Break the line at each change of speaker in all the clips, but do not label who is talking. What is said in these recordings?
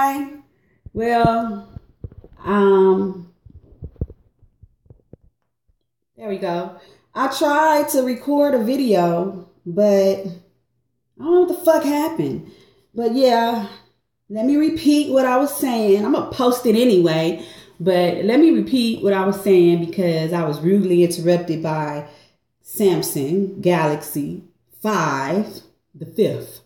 Hi. Well, um, there we go. I tried to record a video, but I don't know what the fuck happened. But yeah, let me repeat what I was saying. I'm gonna post it anyway, but let me repeat what I was saying because I was rudely interrupted by Samsung Galaxy 5, the fifth.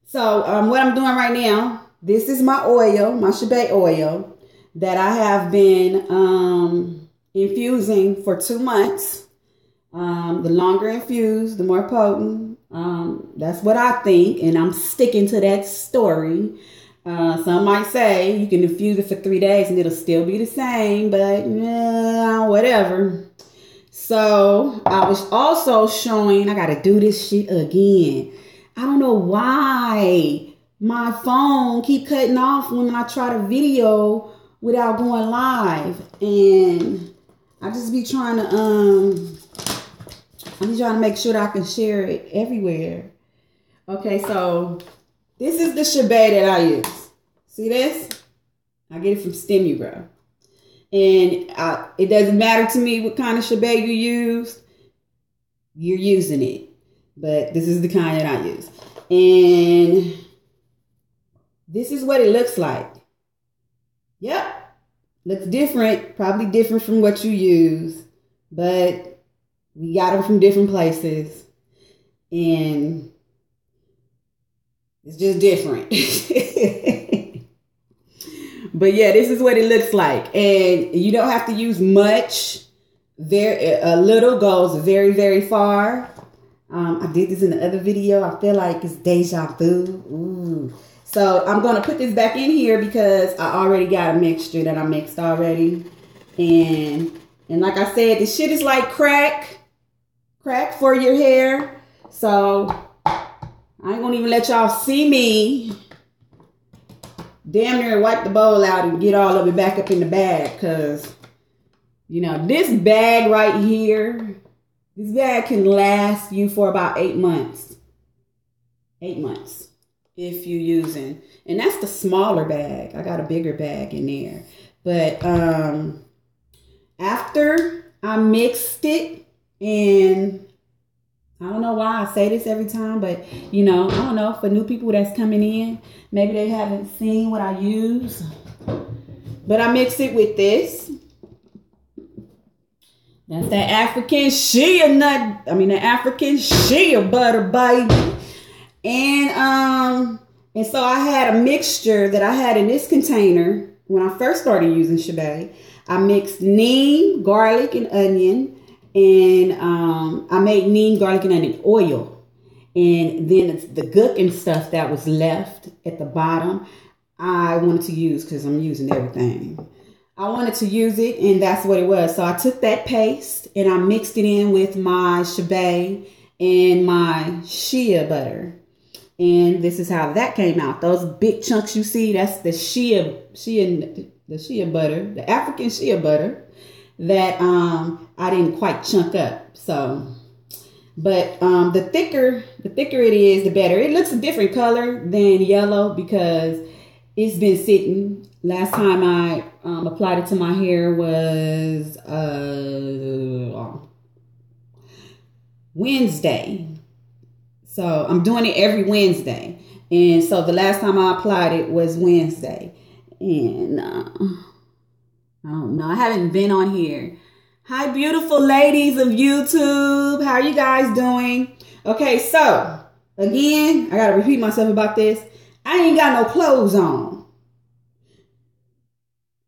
So what I'm doing right now, this is my oil, my Chebe oil that I have been infusing for 2 months. The longer infused, the more potent. That's what I think, and I'm sticking to that story. Some might say you can infuse it for 3 days and it'll still be the same, but whatever. So I was also showing, I got to do this shit again. I don't know why my phone keep cutting off when I try to video without going live. And I just be trying to, I'm just trying to make sure that I can share it everywhere. Okay, so this is the Chebe that I use. See this? I get it from Stimubro. And it doesn't matter to me what kind of Chebe you use. You're using it. But this is the kind that I use. And this is what it looks like. Yep. Looks different. Probably different from what you use. But we got them from different places. And it's just different. But yeah, this is what it looks like. And you don't have to use much. A little goes very, very far. I did this in the other video. I feel like it's deja vu. Ooh. So I'm going to put this back in here because I already got a mixture that I mixed already. And like I said, this shit is like crack for your hair. So I ain't going to even let y'all see me damn near wipe the bowl out and get all of it back up in the bag. Because, you know, this bag right here, this bag can last you for about 8 months. 8 months if you're using. And that's the smaller bag. I got a bigger bag in there. But after I mixed it, and I don't know why I say this every time, but you know, I don't know, for new people that's coming in, maybe they haven't seen what I use. But I mix it with this. That's that African shea nut. I mean, the African shea butter, baby. And so I had a mixture that I had in this container when I first started using Chebe. I mixed neem, garlic, and onion. And I made neem, garlic, and onion oil. And then the gook and stuff that was left at the bottom, I wanted to use because I'm using everything. I wanted to use it, and that's what it was. So I took that paste and I mixed it in with my Chebe and my shea butter. And this is how that came out. Those big chunks you see, that's the shea butter, the African shea butter that I didn't quite chunk up. So, but the thicker it is, the better. It looks a different color than yellow because it's been sitting. Last time I applied it to my hair was Wednesday. So I'm doing it every Wednesday. And so the last time I applied it was Wednesday. And I don't know. I haven't been on here. Hi, beautiful ladies of YouTube. How are you guys doing? Okay, so again, I got to repeat myself about this. I ain't got no clothes on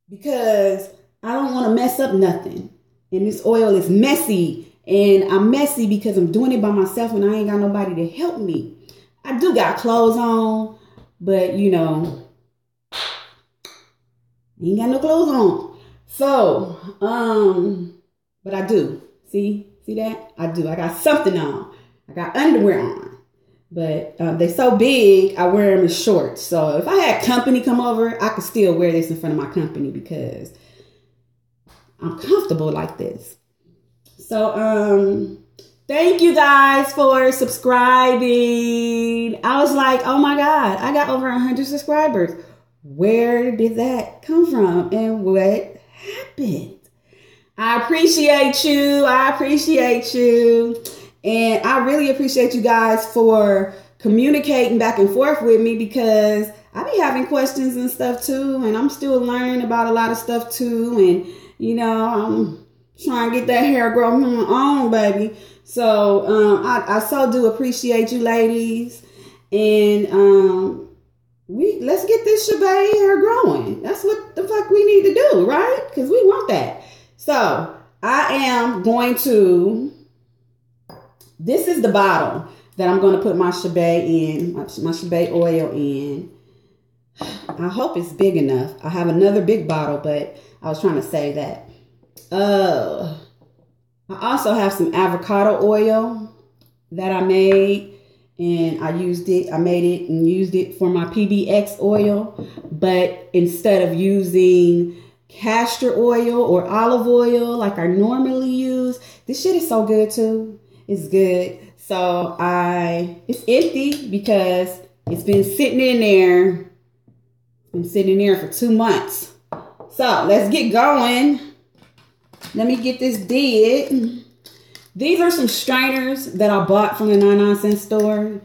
because I don't want to mess up nothing. And this oil is messy. And I'm messy because I'm doing it by myself and I ain't got nobody to help me. I do got clothes on, but you know, ain't got no clothes on. So, but I do. See that? I do. I got something on. I got underwear on. But they're so big, I wear them as shorts. So if I had company come over, I could still wear this in front of my company because I'm comfortable like this. So, thank you guys for subscribing. I was like, oh my God, I got over 100 subscribers. where did that come from and what happened? I appreciate you. I appreciate you. And I really appreciate you guys for communicating back and forth with me, because I be having questions and stuff too. And I'm still learning about a lot of stuff too. And, you know, I'm trying to get that hair growing on my own, baby. So I so do appreciate you ladies. And let's get this Chebe hair growing. That's what the fuck we need to do, right? Because we want that. So I am going to, this is the bottle that I'm going to put my Chebe in, my Chebe oil in. I hope it's big enough. I have another big bottle, but I was trying to save that. I also have some avocado oil that I made, and I made it and used it for my PBX oil. But instead of using castor oil or olive oil like I normally use, this shit is so good too. It's good. So it's empty because it's been sitting in there. Been sitting in there for 2 months. So let's get going. Let me get this did. These are some strainers that I bought from the 99-cent store.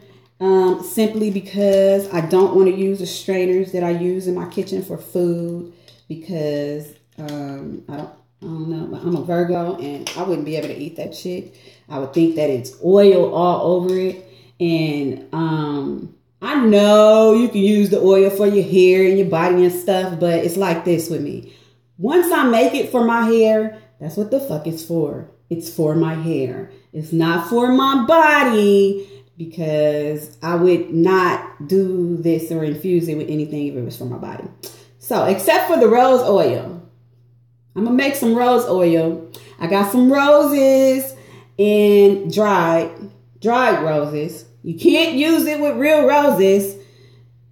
Simply because I don't want to use the strainers that I use in my kitchen for food, because I don't know. I'm a Virgo and I wouldn't be able to eat that shit. I would think that it's oil all over it. And I know you can use the oil for your hair and your body and stuff, but it's like this with me. Once I make it for my hair, that's what the fuck it's for. It's for my hair. It's not for my body, because I would not do this or infuse it with anything if it was for my body. So, except for the rose oil. I'm going to make some rose oil. I got some roses and dried roses. You can't use it with real roses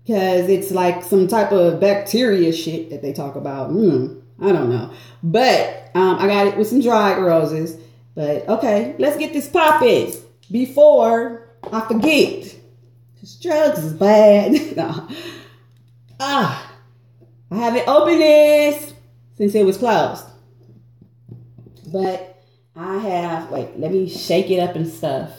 because it's like some type of bacteria shit that they talk about. I don't know. But I got it with some dried roses. But okay, let's get this popping before I forget. Because drugs is bad. No. I haven't opened this since it was closed. But I have, wait, let me shake it up and stuff.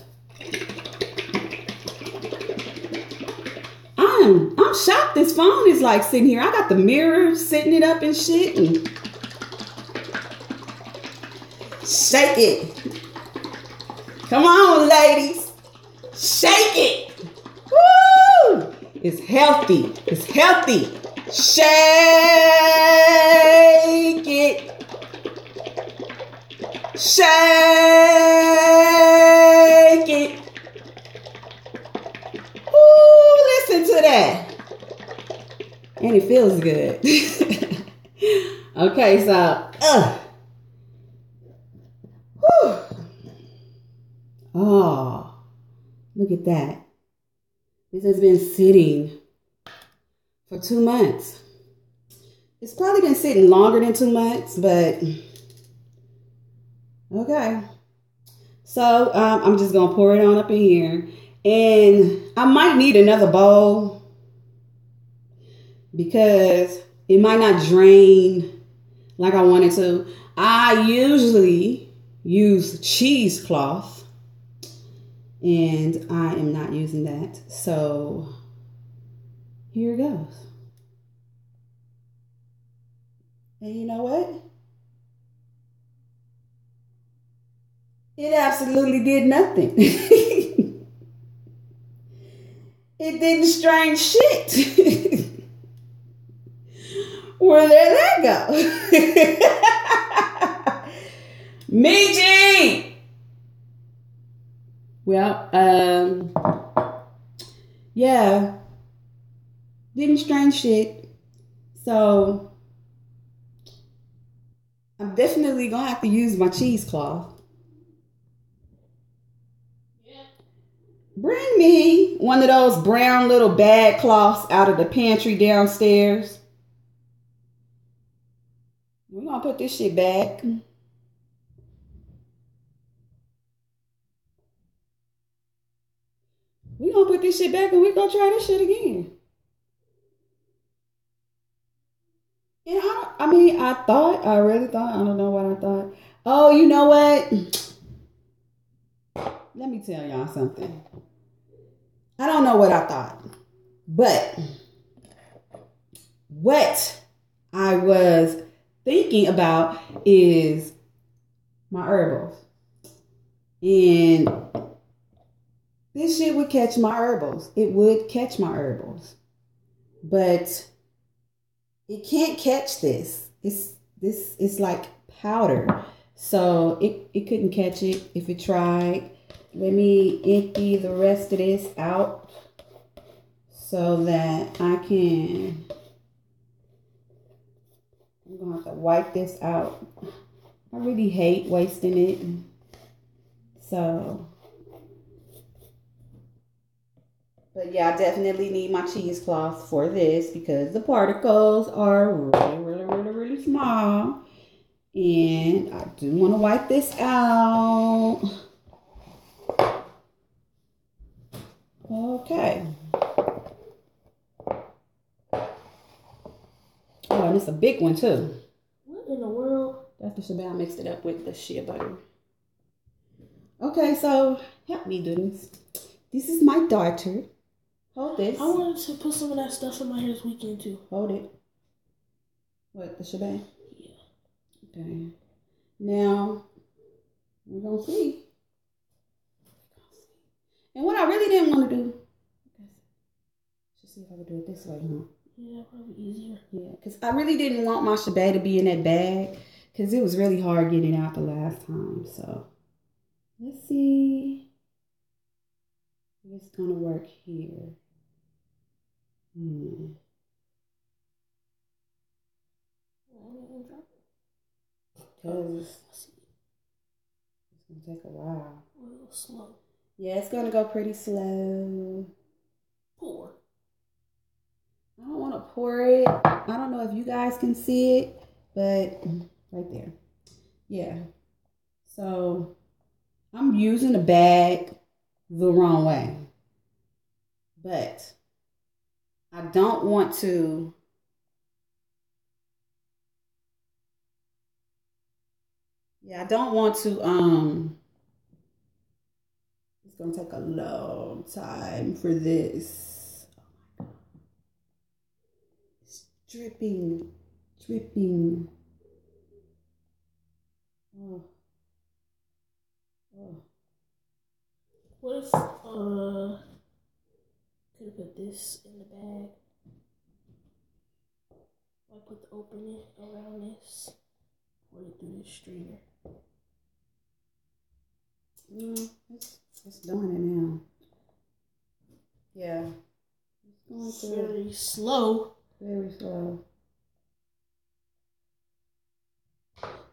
I'm shocked this phone is like sitting here. I got the mirror sitting it up and shit. And shake it. Come on, ladies. Shake it. Woo! It's healthy. It's healthy. Shake it. Shake it. Ooh, listen to that. And it feels good. Okay, so, whew. Oh, look at that. This has been sitting for 2 months. It's probably been sitting longer than 2 months, but okay. So I'm just going to pour it on up in here. And I might need another bowl because it might not drain like I wanted to. I usually use cheesecloth, and I am not using that. So here it goes. And you know what? It absolutely did nothing. It didn't strain shit. Where did that go? Michi! Well, yeah. Didn't strain shit. So I'm definitely gonna have to use my cheesecloth. Bring me one of those brown little bag cloths out of the pantry downstairs. We're gonna put this shit back. We're gonna put this shit back and we're gonna try this shit again. And I really thought, I don't know what I thought. Oh, you know what? Let me tell y'all something. I don't know what I thought, but what I was thinking about is my herbals. And this shit would catch my herbals. It would catch my herbals. But it can't catch this. It's like powder. So it couldn't catch it if it tried. Let me empty the rest of this out so that I'm gonna have to wipe this out. I really hate wasting it. So, but yeah, I definitely need my cheesecloth for this because the particles are really small. And I do want to wipe this out. Okay. Oh, and it's a big one too.
What in the world?
That's the shebang. I mixed it up with the shea butter. Okay, so help me do this. This is my daughter. Hold this.
I wanted to put some of that stuff in my hair this weekend too.
Hold it. What, the shebang?
Yeah.
Okay. Now, we're going to see. And what I really didn't want to do, let's see if I can do it this way, huh?
Yeah, probably easier.
Yeah, because I really didn't want my shebang to be in that bag because it was really hard getting it out the last time. So, let's see if it's going to work here. Because it's going to take a while.
A little slow.
Yeah, it's going to go pretty slow.
Pour.
I don't want to pour it. I don't know if you guys can see it, but right there. Yeah. So I'm using the bag the wrong way. But I don't want to. Yeah, I don't want to. It's going to take a long time for this. Dripping. Oh.
What if could have put this in the bag? I put the opening around this, pour it through this strainer.
It's doing it now. Yeah. It's going through.
Very slow.
Very slow.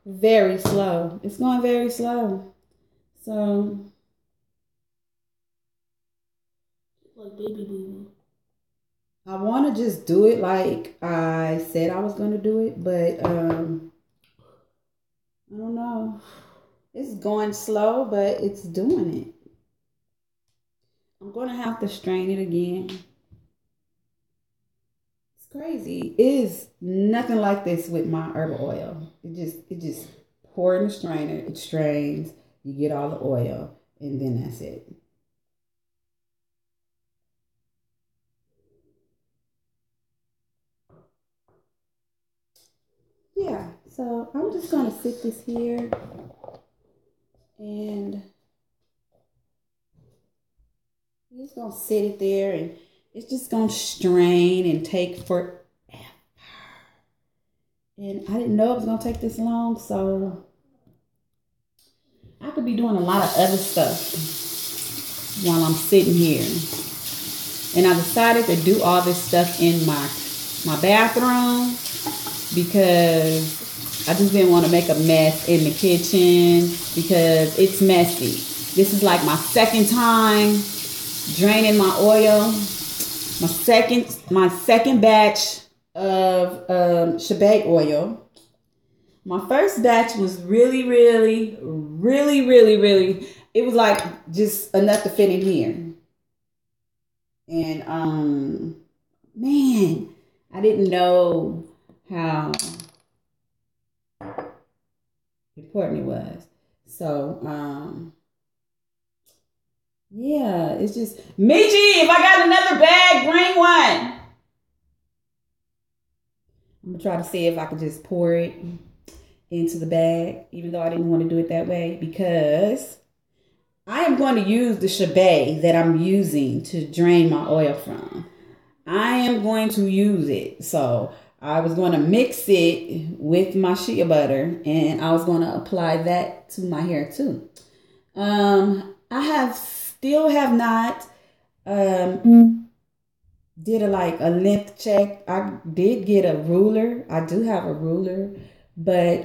Very slow. It's going very slow. So.
Like baby boo.
I want to just do it like I said I was going to do it, but I don't know. It's going slow, but it's doing it. I'm going to have to strain it again. Crazy. It is nothing like this with my herbal oil. It just pour in the strainer, it strains, you get all the oil, and then that's it. Yeah, so I'm just gonna sit this here and I'm just gonna sit it there and it's just gonna strain and take forever. And I didn't know it was gonna take this long, so I could be doing a lot of other stuff while I'm sitting here. And I decided to do all this stuff in my bathroom because I just didn't want to make a mess in the kitchen because it's messy. This is like my second time draining my oil. My second batch of shebang oil. My first batch was really, it was like just enough to fit in here. And man, I didn't know how important it was. So, yeah, it's just Michi, if I got another bag, bring one. I'm gonna try to see if I can just pour it into the bag, even though I didn't want to do it that way, because I am going to use the Chebe that I'm using to drain my oil from. I am going to use it. So I was going to mix it with my shea butter, and I was going to apply that to my hair too. I still have not did a length check. I did get a ruler. I do have a ruler, but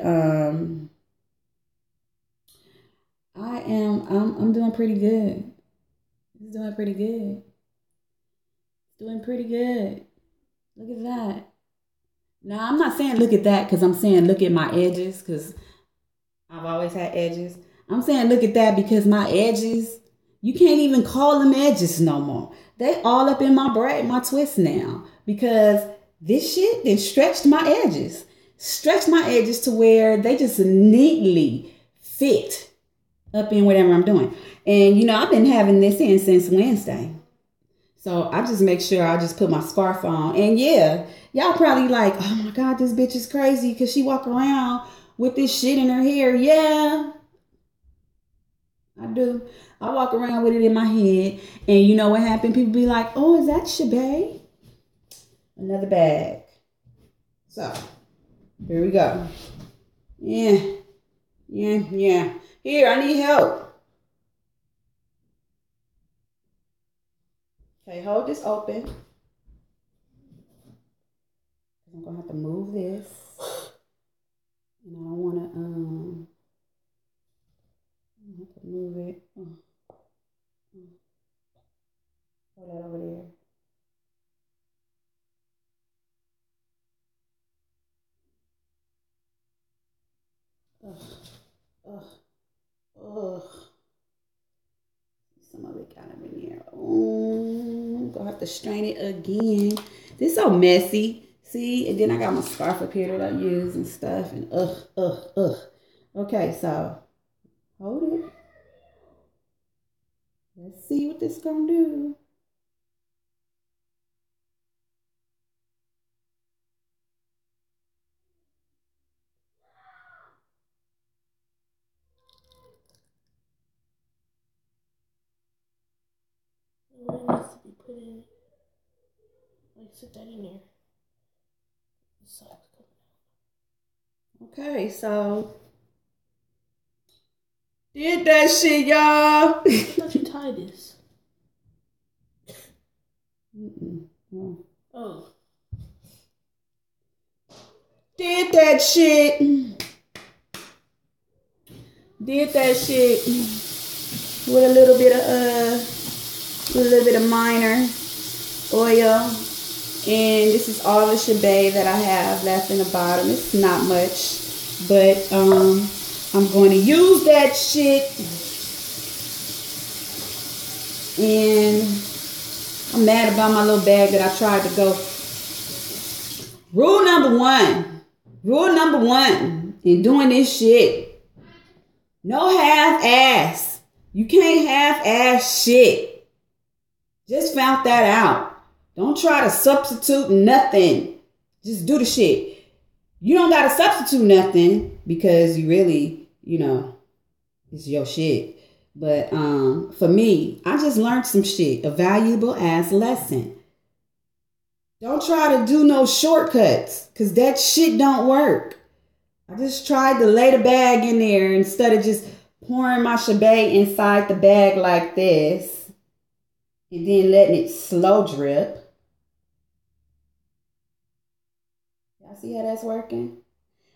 I'm doing pretty good. It's doing pretty good. Doing pretty good. Look at that. Now, I'm not saying look at that because I'm saying look at my edges because I've always had edges. I'm saying look at that because my edges, you can't even call them edges no more. They all up in my braid, my twist now because this shit then stretched my edges. Stretched my edges to where they just neatly fit up in whatever I'm doing. And, I've been having this in since Wednesday. So I just make sure I just put my scarf on. And yeah, y'all probably like, oh my God, this bitch is crazy because she walk around with this shit in her hair. Yeah, I do. I walk around with it in my head. And you know what happened? People be like, oh, is that Chebe? Another bag. So, here we go. Yeah. Here, I need help. Okay, hold this open. I'm gonna have to move this. And I don't wanna I have to move it. Hold that over there. Ugh. Some of it got up in here. Oh, gonna have to strain it again. This is so messy. See, and then I got my scarf up here that I use and stuff. And ugh. Okay, so hold it. Let's see what this gonna do.
What it needs to be put in. Like, sit that in there. The socks coming
out. Okay, so did that shit, y'all.
I thought you tied this. Oh.
Did that shit. Did that shit with a little bit of minor oil. And this is all the Chebe that I have left in the bottom. It's not much, but I'm going to use that shit. And I'm mad about my little bag that I tried to go. Rule number one in doing this shit. No half-ass. You can't half-ass shit. Just found that out. Don't try to substitute nothing. Just do the shit. You don't got to substitute nothing because you really, it's your shit. But for me, I just learned some shit. A valuable ass lesson. Don't try to do no shortcuts because that shit don't work. I just tried to lay the bag in there instead of just pouring my Chebe inside the bag like this and then letting it slow drip. Y'all see how that's working?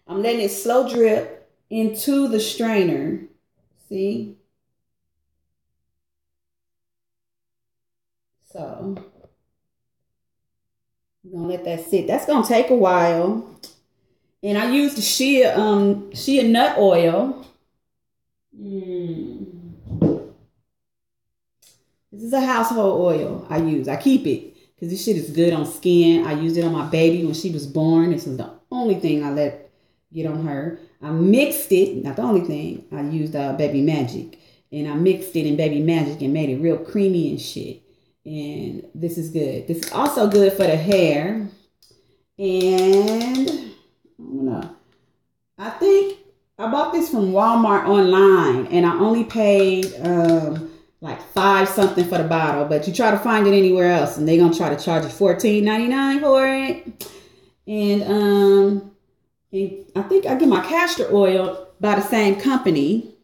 I'm letting it slow drip into the strainer. See? So, we're going to let that sit. That's going to take a while. And I used the shea nut oil. This is a household oil I use. I keep it because this shit is good on skin. I used it on my baby when she was born. This was the only thing I let get on her. I mixed it, not the only thing. I used Baby Magic, and I mixed it in Baby Magic and made it real creamy and shit. And this is good. This is also good for the hair. And I don't know. I think I bought this from Walmart online, and I only paid like $5 something for the bottle. But you try to find it anywhere else, and they're gonna try to charge you $14.99 for it. And I think I get my castor oil by the same company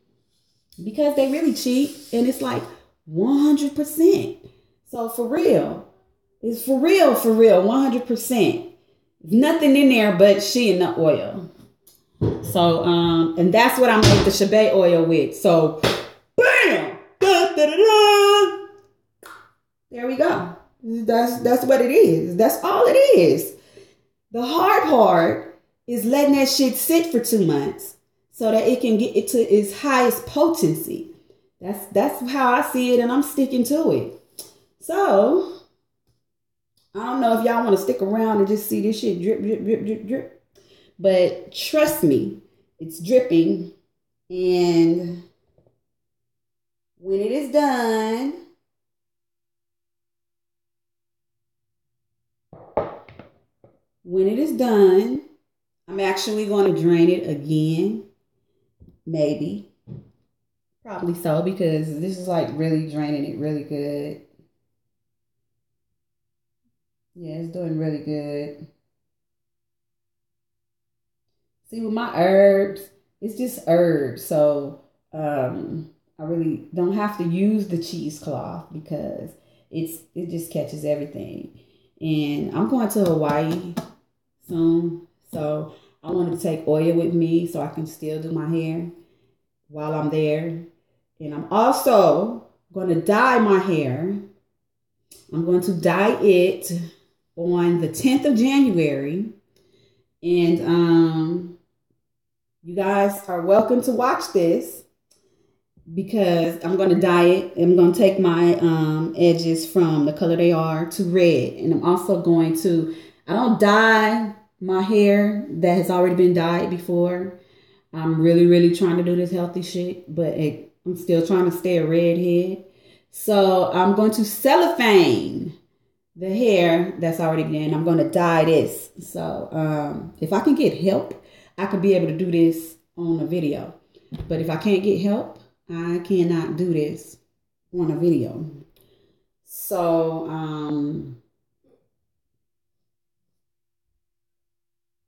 because they really cheap, and it's like 100%. So for real, it's for real, 100%. Nothing in there but shea and nut oil. So, and that's what I made the Chebe oil with. So, bam! Da, da, da, da. There we go. That's what it is. That's all it is. The hard part is letting that shit sit for 2 months so that it can get it to its highest potency. That's how I see it, and I'm sticking to it. So, I don't know if y'all want to stick around and just see this shit drip, drip, drip, drip, drip. But trust me, it's dripping. And when it is done, I'm actually going to drain it again. Maybe. Probably so, because this is like really draining it really good. Yeah, it's doing really good. See, with my herbs, it's just herbs. So I really don't have to use the cheesecloth because it just catches everything. And I'm going to Hawaii soon. So I wanted to take oil with me so I can still do my hair while I'm there. And I'm also going to dye my hair. I'm going to dye it on the 10th of January. And you guys are welcome to watch this because I'm going to dye it. I'm going to take my edges from the color they are to red. And I'm also going to, I don't dye my hair that has already been dyed before. I'm really, really trying to do this healthy shit, but I'm still trying to stay a redhead. So I'm going to cellophane the hair that's already been. I'm going to dye this. So if I can get help, I could be able to do this on a video. But if I can't get help, I cannot do this on a video. So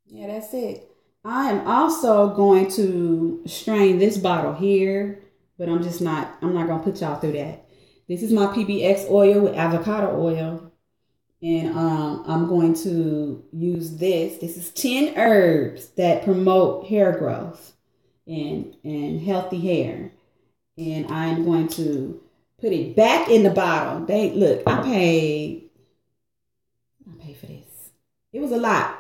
yeah, that's it. I am also going to strain this bottle here, but I'm not going to put y'all through that. This is my PBX oil with avocado oil. And I'm going to use this. This is 10 herbs that promote hair growth and healthy hair. And I'm going to put it back in the bottle. Look, I paid for this. It was a lot.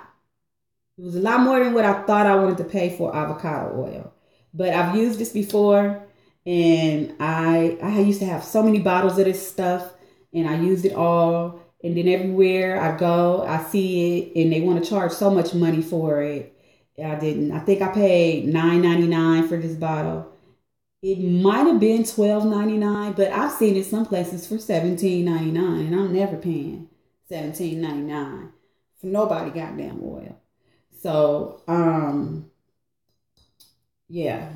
It was a lot more than what I thought I wanted to pay for avocado oil. But I've used this before, and I used to have so many bottles of this stuff, and I used it all. And then everywhere I go, I see it, and they want to charge so much money for it. I didn't. I think I paid $9.99 for this bottle. It might have been $12.99, but I've seen it some places for $17.99, and I'm never paying $17.99 for nobody goddamn oil. So, yeah.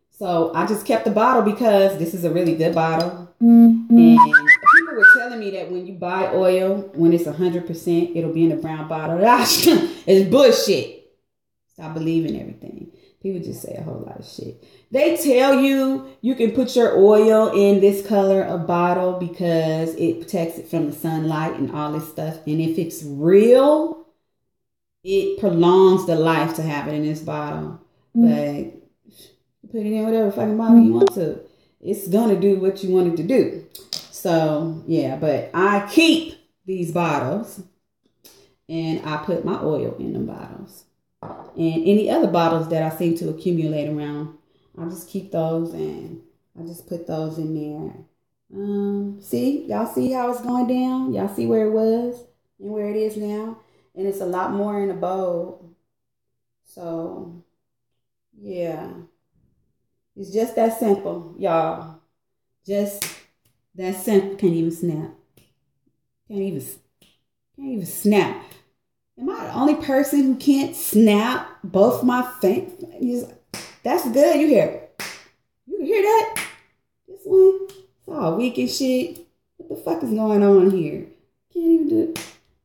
So I just kept the bottle because this is a really good bottle. And people were telling me that when you buy oil, when it's 100%, it'll be in a brown bottle. It's bullshit. Stop believing everything. People just say a whole lot of shit. They tell you can put your oil in this color of bottle because it protects it from the sunlight and all this stuff. And if it's real, it prolongs the life to have it in this bottle. But put it in whatever fucking bottle you want to. It's gonna do what you want it to do. So yeah, but I keep these bottles and I put my oil in them bottles. And any other bottles that I seem to accumulate around, I just keep those and I just put those in there. See? Y'all see how it's going down? Y'all see where it was? and where it is now. And it's a lot more in a bowl. So, yeah. It's just that simple, y'all. Just that simple. Can't even snap. Can't even snap. Am I the only person who can't snap both my fingers? That's good. You hear that? This one, it's all weak and shit. What the fuck is going on here? Can't even do it.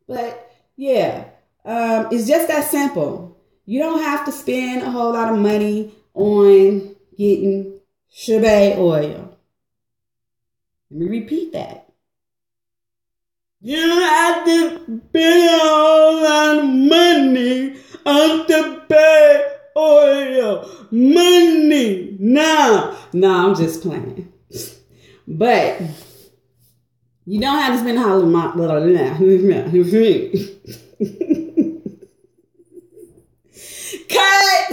But yeah, it's just that simple. You don't have to spend a whole lot of money on getting Chebe oil. Let me repeat that. You don't have to spend a whole lot of money on Chebe oil. Money. No, I'm just playing. But you don't have to spend a whole lot of money. Cut!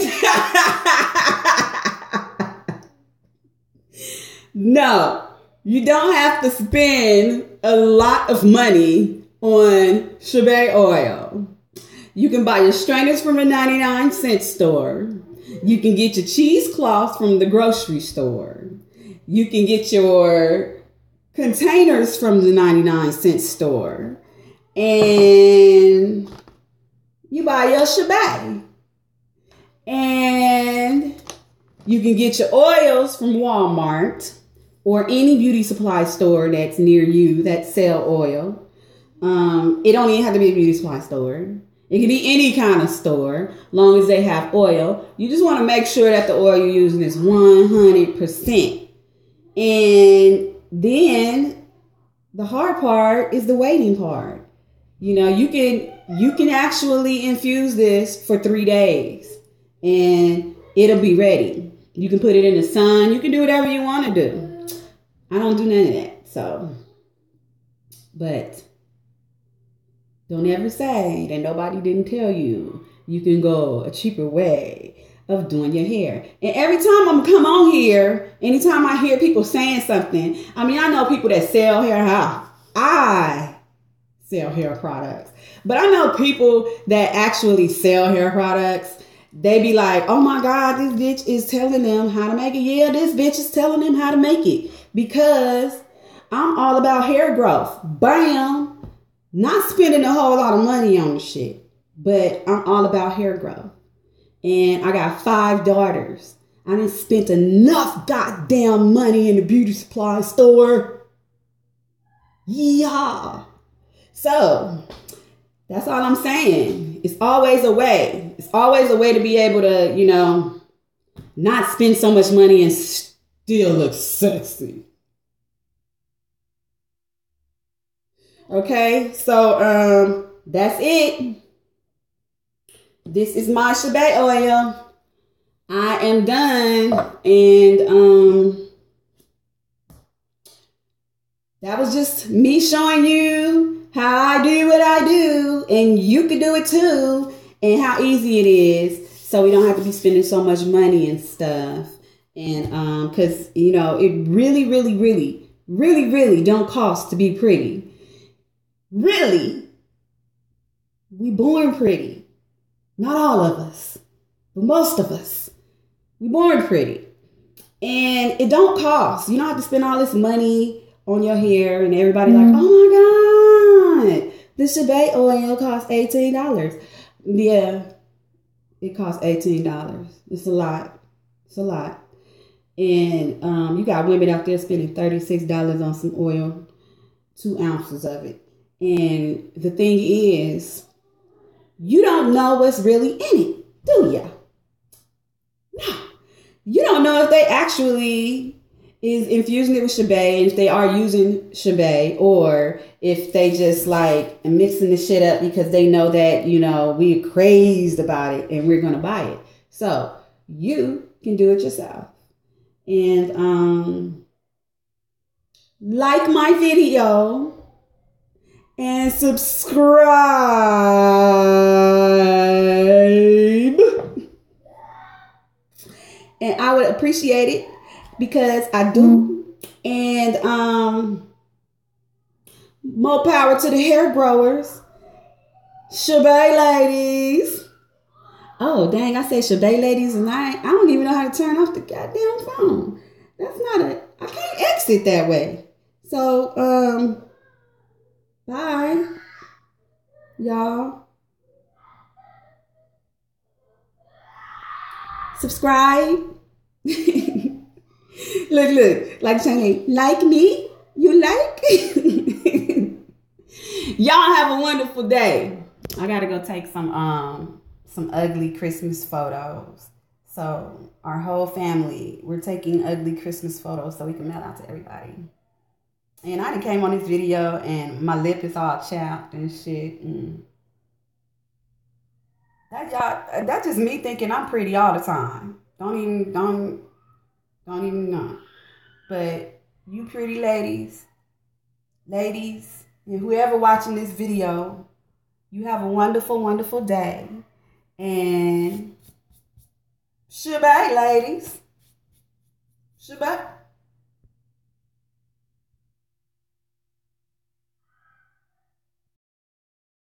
No, you don't have to spend a lot of money on Chebe oil. You can buy your strainers from a 99-cent store. You can get your cheesecloths from the grocery store. You can get your containers from the 99-cent store. And you buy your Chebe. And you can get your oils from Walmart or any beauty supply store that's near you that sell oil. It don't even have to be a beauty supply store. It can be any kind of store, long as they have oil. You just want to make sure that the oil you're using is 100%. And then the hard part is the waiting part. You know, you can actually infuse this for 3 days and it'll be ready. You can put it in the sun. You can do whatever you want to do. I don't do none of that. So, but don't ever say that nobody didn't tell you you can go a cheaper way of doing your hair. And every time I'm come on here, anytime I hear people saying something, I mean, I know people that sell hair. I sell hair products. But I know people that actually sell hair products. They be like, oh my God, this bitch is telling them how to make it. Yeah, this bitch is telling them how to make it. Because I'm all about hair growth. Bam. Not spending a whole lot of money on the shit. But I'm all about hair growth. And I got 5 daughters. I done spent enough goddamn money in the beauty supply store. Yeah. So, that's all I'm saying. It's always a way. It's always a way to be able to, you know, not spend so much money and still look sexy. Okay, so that's it. This is my Chebe oil. I am done, and that was just me showing you how I do what I do, and you can do it too, and how easy it is, so we don't have to be spending so much money and stuff. And because you know, it really don't cost to be pretty. Really, we born pretty. Not all of us, but most of us. We born pretty. And it don't cost. You don't have to spend all this money on your hair and everybody like, oh my God, the Chebe oil costs $18. Yeah, it costs $18. It's a lot. It's a lot. And you got women out there spending $36 on some oil, 2 ounces of it. And the thing is, you don't know what's really in it, do ya? No. You don't know if they actually is infusing it with Chebe, and if they are using Chebe, or if they just like mixing the shit up because they know that, you know, we're crazed about it and we're going to buy it. So you can do it yourself. And like my video and subscribe. And I would appreciate it because I do. And more power to the hair growers. Chebe ladies. Oh, dang, I say Chebe ladies and I don't even know how to turn off the goddamn phone. That's not I can't exit that way. So, bye, y'all. Subscribe. Look, like saying, like me? You like? Y'all have a wonderful day. I gotta go take some ugly Christmas photos. So our whole family, we're taking ugly Christmas photos so we can mail out to everybody. And I done came on this video and my lip is all chapped and shit. And that's just me thinking I'm pretty all the time. Don't even know. But you pretty ladies, and whoever watching this video, you have a wonderful, wonderful day. And Chebe ladies. Chebe.